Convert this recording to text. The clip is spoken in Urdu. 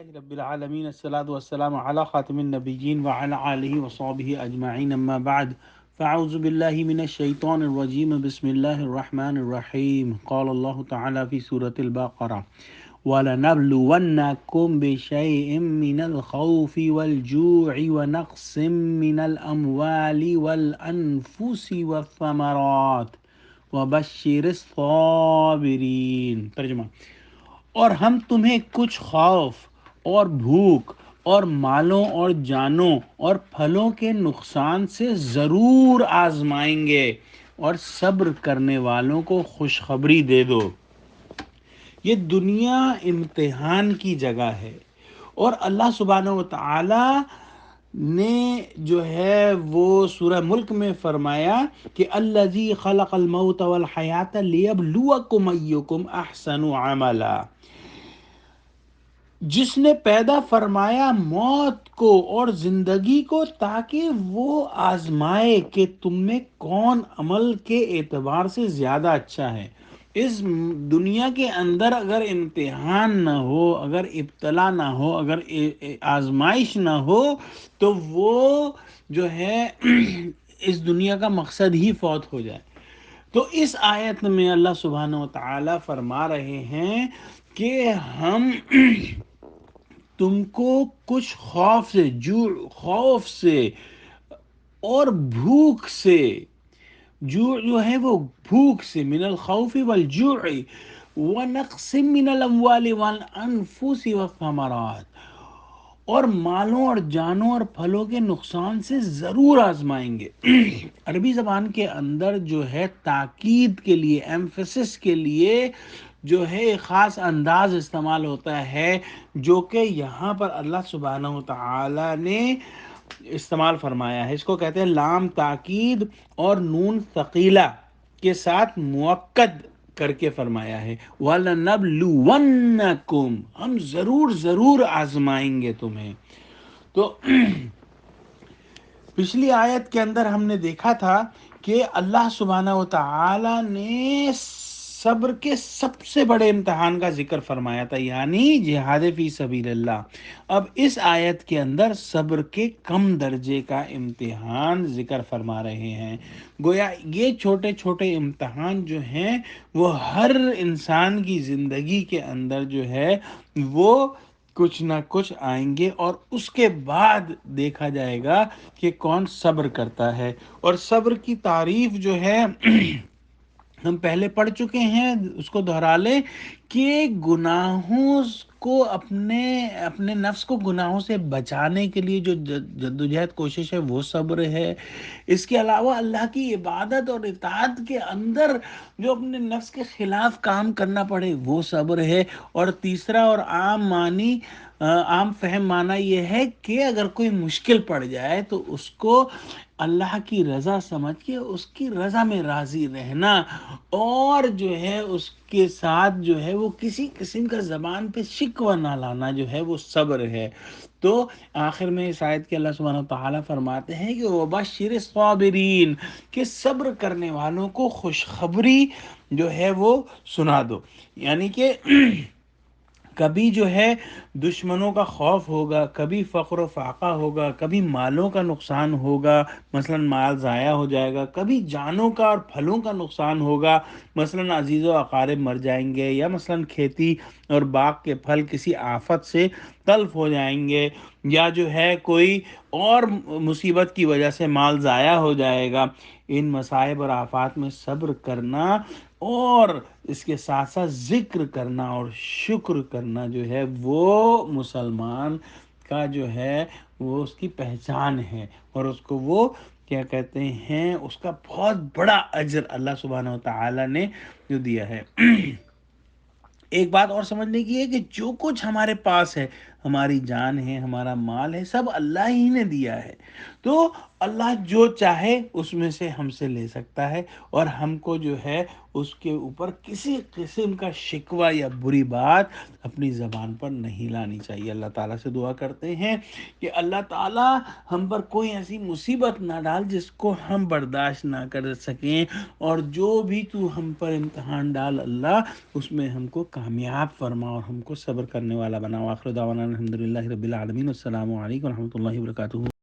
رب العالمین الصلاۃ والسلام علی خاتم النبیین وعلی آلہ وصحبہ اجمعین اما بعد فاعوذ باللہ من الشیطان الرجیم بسم اللہ الرحمن الرحیم قال اللہ تعالی فی سورۃ البقرہ وَلَنَبْلُوَنَّكُمْ بِشَيْءٍ مِّنَ الْخَوْفِ وَالْجُوعِ وَنَقْصٍ مِّنَ الْأَمْوَالِ وَالْأَنفُسِ وَالثَّمَرَاتِ وَبَشِّرِ الصَّابِرِينَ۔ ترجمہ: اور ہم تمہیں کچھ خوف اور بھوک اور مالوں اور جانوں اور پھلوں کے نقصان سے ضرور آزمائیں گے، اور صبر کرنے والوں کو خوشخبری دے دو۔ یہ دنیا امتحان کی جگہ ہے، اور اللہ سبحانہ و تعالی نے جو ہے وہ سورہ ملک میں فرمایا کہ الذی خلق الموت والحیات لیبلوکم ایکم احسن عملا، جس نے پیدا فرمایا موت کو اور زندگی کو تاکہ وہ آزمائے کہ تم میں کون عمل کے اعتبار سے زیادہ اچھا ہے۔ اس دنیا کے اندر اگر امتحان نہ ہو، اگر ابتلا نہ ہو، اگر آزمائش نہ ہو، تو وہ جو ہے اس دنیا کا مقصد ہی فوت ہو جائے۔ تو اس آیت میں اللہ سبحانہ و تعالی فرما رہے ہیں کہ ہم تم کو کچھ خوف سے اور بھوک سے، جوع جو ہے وہ بھوک سے، من الخوف والجوع ونقص من الاموال والانفس والثمرات، اور مالوں اور جانوں اور پھلوں کے نقصان سے ضرور آزمائیں گے۔ عربی زبان کے اندر جو ہے تاکید کے لیے، ایمفیسس کے لیے جو ہے ایک خاص انداز استعمال ہوتا ہے، جو کہ یہاں پر اللہ سبحانہ و تعالی نے استعمال فرمایا ہے۔ اس کو کہتے ہیں لام تاکید اور نون ثقیلہ کے ساتھ مؤکد کر کے فرمایا ہے، وَلَنَبْلُوَنَّكُمْ، ہم ضرور آزمائیں گے تمہیں۔ تو پچھلی آیت کے اندر ہم نے دیکھا تھا کہ اللہ سبحانہ و تعالی نے صبر کے سب سے بڑے امتحان کا ذکر فرمایا تھا، یعنی جہاد فی سبیل اللہ۔ اب اس آیت کے اندر صبر کے کم درجے کا امتحان ذکر فرما رہے ہیں۔ گویا یہ چھوٹے چھوٹے امتحان جو ہیں وہ ہر انسان کی زندگی کے اندر جو ہے وہ کچھ نہ کچھ آئیں گے، اور اس کے بعد دیکھا جائے گا کہ کون صبر کرتا ہے۔ اور صبر کی تعریف جو ہے ہم پہلے پڑھ چکے ہیں، اس کو دہرا لیں کہ گناہوں کو اپنے نفس کو گناہوں سے بچانے کے لیے جو جدوجہد کوشش ہے وہ صبر ہے۔ اس کے علاوہ اللہ کی عبادت اور اطاعت کے اندر جو اپنے نفس کے خلاف کام کرنا پڑے وہ صبر ہے۔ اور تیسرا اور عام فہم معنی یہ ہے کہ اگر کوئی مشکل پڑ جائے تو اس کو اللہ کی رضا سمجھ کے اس کی رضا میں راضی رہنا، اور جو ہے اس کے ساتھ جو ہے وہ کسی قسم کا زبان پہ شکوہ نہ لانا جو ہے وہ صبر ہے۔ تو آخر میں اس آیت کے اللہ سبحانہ و تعالیٰ فرماتے ہیں کہ وَبَشِّرِ الصَّابِرِينَ، کہ صبر کرنے والوں کو خوشخبری جو ہے وہ سنا دو۔ یعنی کہ کبھی جو ہے دشمنوں کا خوف ہوگا، کبھی فقر و فاقہ ہوگا، کبھی مالوں کا نقصان ہوگا، مثلا مال ضائع ہو جائے گا، کبھی جانوں کا اور پھلوں کا نقصان ہوگا، مثلا عزیز و اقارب مر جائیں گے، یا مثلا کھیتی اور باغ کے پھل کسی آفت سے تلف ہو جائیں گے، یا جو ہے کوئی اور مصیبت کی وجہ سے مال ضائع ہو جائے گا۔ ان مصائب اور آفات میں صبر کرنا اور اس کے ساتھ ساتھ ذکر کرنا اور شکر کرنا جو ہے وہ مسلمان کا جو ہے وہ اس کی پہچان ہے، اور اس کو وہ کیا کہتے ہیں، اس کا بہت بڑا اجر اللہ سبحانہ و تعالی نے جو دیا ہے۔ ایک بات اور سمجھنے کی ہے کہ جو کچھ ہمارے پاس ہے، ہماری جان ہے، ہمارا مال ہے، سب اللہ ہی نے دیا ہے۔ تو اللہ جو چاہے اس میں سے ہم سے لے سکتا ہے، اور ہم کو جو ہے اس کے اوپر کسی قسم کا شکوہ یا بری بات اپنی زبان پر نہیں لانی چاہیے۔ اللہ تعالیٰ سے دعا کرتے ہیں کہ اللہ تعالیٰ ہم پر کوئی ایسی مصیبت نہ ڈال جس کو ہم برداشت نہ کر سکیں، اور جو بھی تو ہم پر امتحان ڈال اللہ، اس میں ہم کو کامیاب فرما اور ہم کو صبر کرنے والا بنا۔ وآخر دعوانا الحمد للہ رب العالمین، السلام علیکم و رحمۃ اللہ وبرکاتہ۔